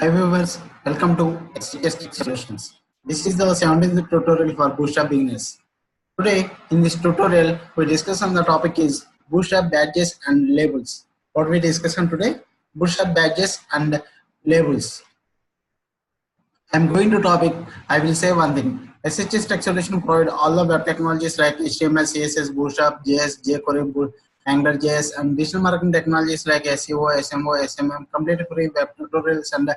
Hi viewers, welcome to STS Tech Solutions. This is the 17th tutorial for Bootstrap beginners. Today in this tutorial we discuss on the topic is Bootstrap badges and labels. What we discuss on today? Bootstrap badges and labels. I am going to topic. I will say one thing. SHS Tech Solution provide all the web technologies like HTML, CSS, Bootstrap, JS, jQuery, AngularJS, and digital marketing technologies like SEO, SMO, SMM, complete free web tutorials and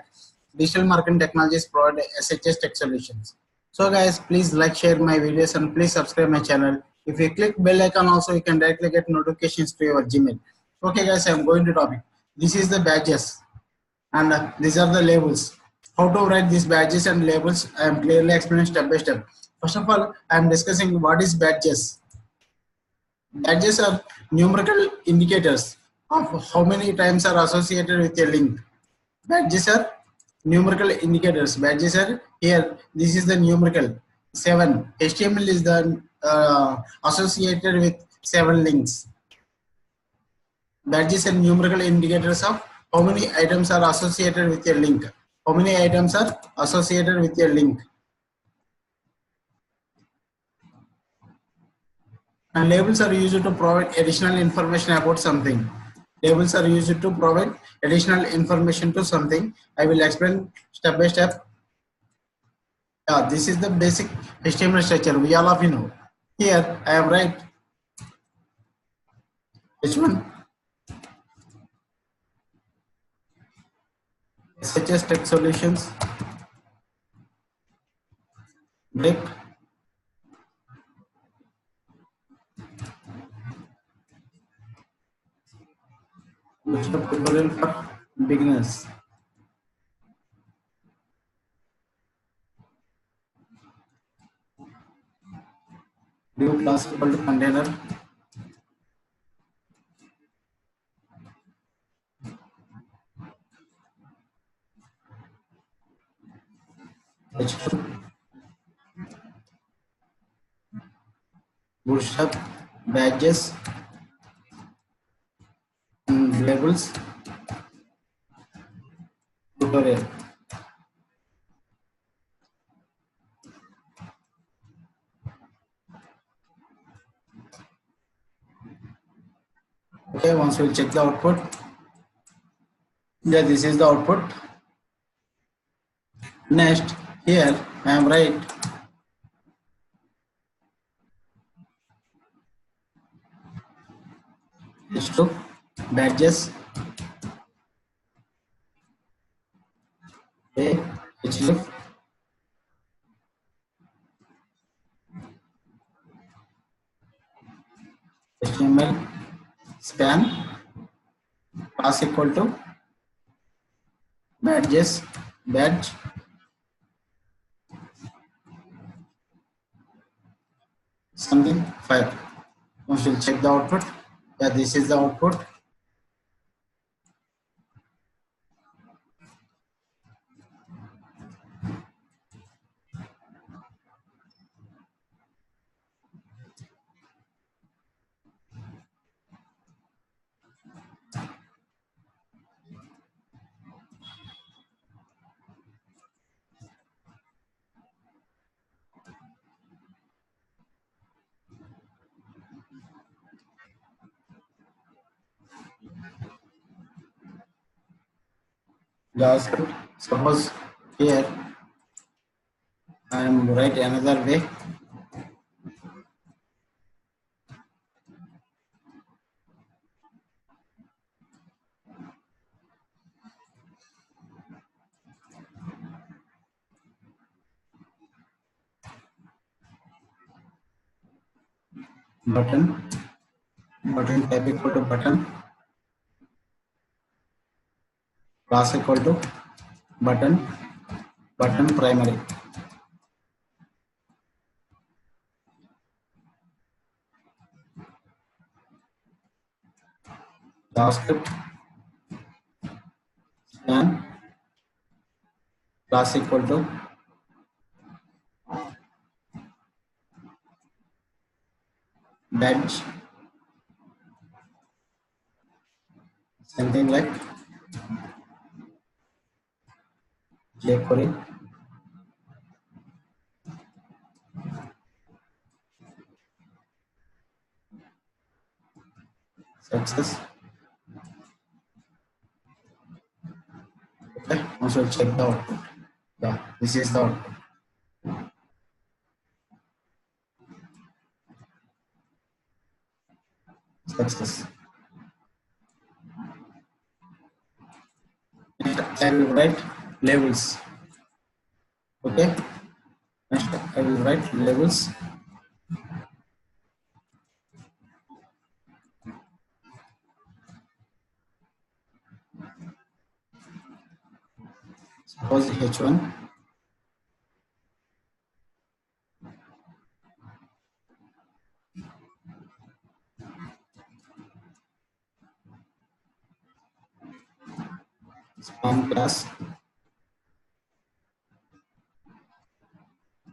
digital marketing technologies provide SHS Tech Solutions. So guys, please like, share my videos and please subscribe my channel. If you click bell icon also, you can directly get notifications to your Gmail. Okay guys, I am going to topic. This is the badges and these are the labels. How to write these badges and labels, I am clearly explaining step by step. First of all, I am discussing what is badges. Badges are numerical indicators of how many times are associated with a link. Badges are numerical indicators. Badges are here. This is the numerical 7. HTML is the associated with 7 links. Badges are numerical indicators of how many items are associated with a link. How many items are associated with a link. And labels are used to provide additional information about something. Labels are used to provide additional information to something. I will explain step by step. This is the basic HTML structure. We all of you know. Here I have write H1 SHS Tech Solutions break Bootstrap tutorial for beginners. Div class equal to container H2 Bootstrap badges and labels tutorial. Okay, once we'll check the output. Yeah, this is the output. Next, here I am write H2 badges A href HTML span class equal to badges badge something 5. Once we'll check the output. Yeah, this is the output. JavaScript. Suppose here I am write another way. Button type equal to button class equal to button primary. JavaScript span class equal to badge something like jQuery, success. Okay, also check the output. Yeah, this is the output. Success. Next, I will write labels. Okay. Next, I will write labels. Suppose H1. Span class.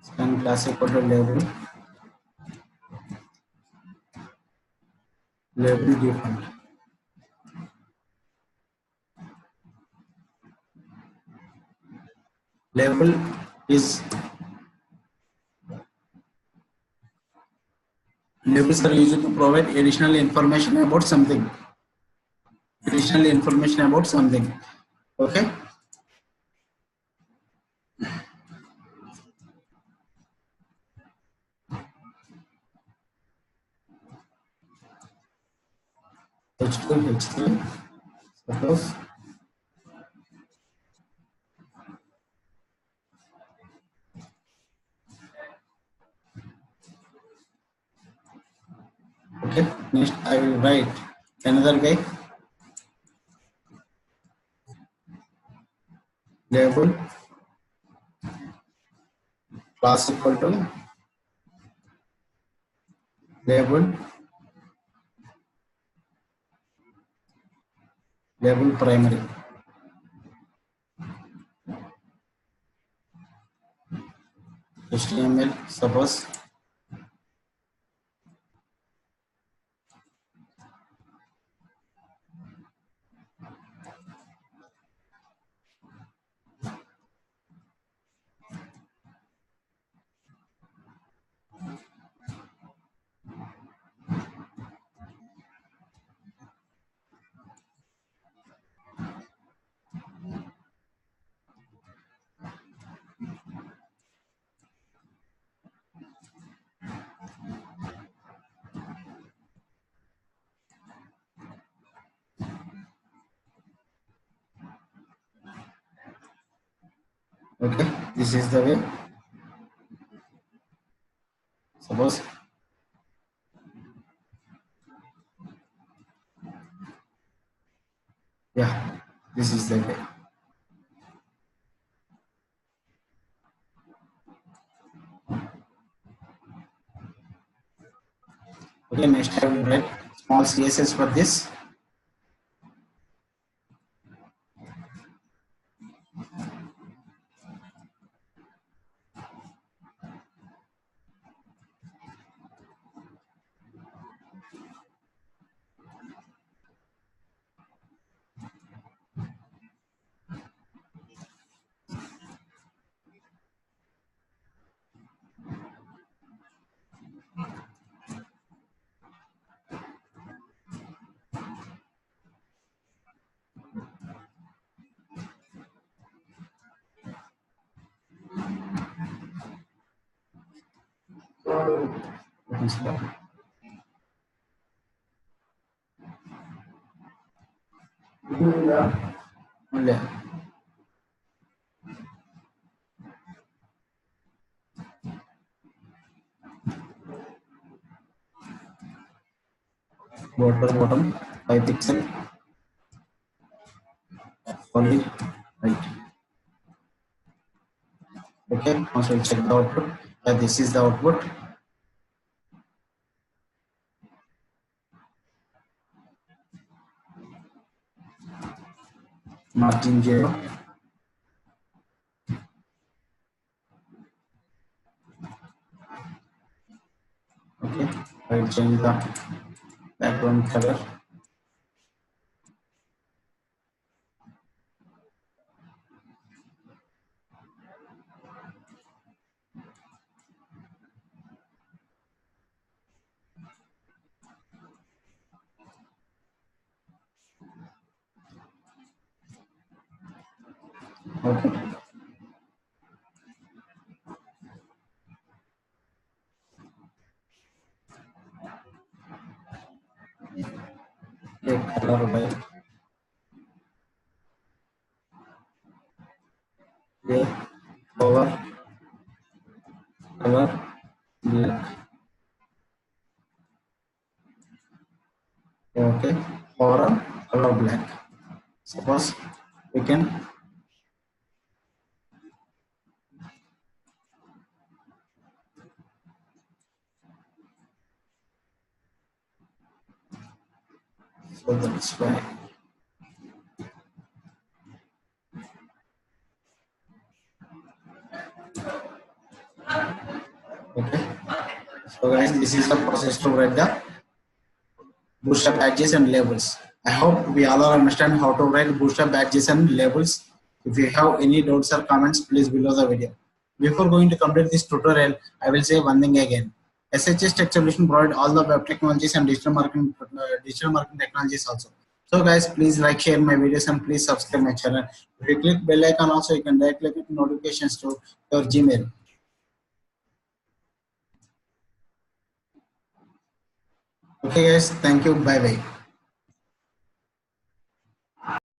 Span class equal to label. Label default. Label is labels are used to provide additional information about something. Additional information about something. Okay. H2, H3. Suppose. Okay. Next, I will write another guy. Label class equal to label primary. HTML suppose. Okay, this is the way. Suppose yeah, this is the way. Okay, next I will write small CSS for this. Only border bottom 5 pixel only right. Okay, also check the output. This is the output. Margin 0. Okay, I will change the background color. Okay. Okay. Color white. Okay. Over color black. Okay. Over color black. Suppose we can so that's why. Okay. So guys, this is the process to write the Bootstrap badges and labels. I hope we all understand how to write Bootstrap badges and labels. If you have any doubts or comments, please below the video. Before going to complete this tutorial, I will say one thing again. SHS Tech Solution provide all the web technologies and digital marketing technologies also. So guys, please like, share my videos and please subscribe my channel. If you click bell icon also, you can directly get notifications to your Gmail. Okay guys, thank you. Bye bye.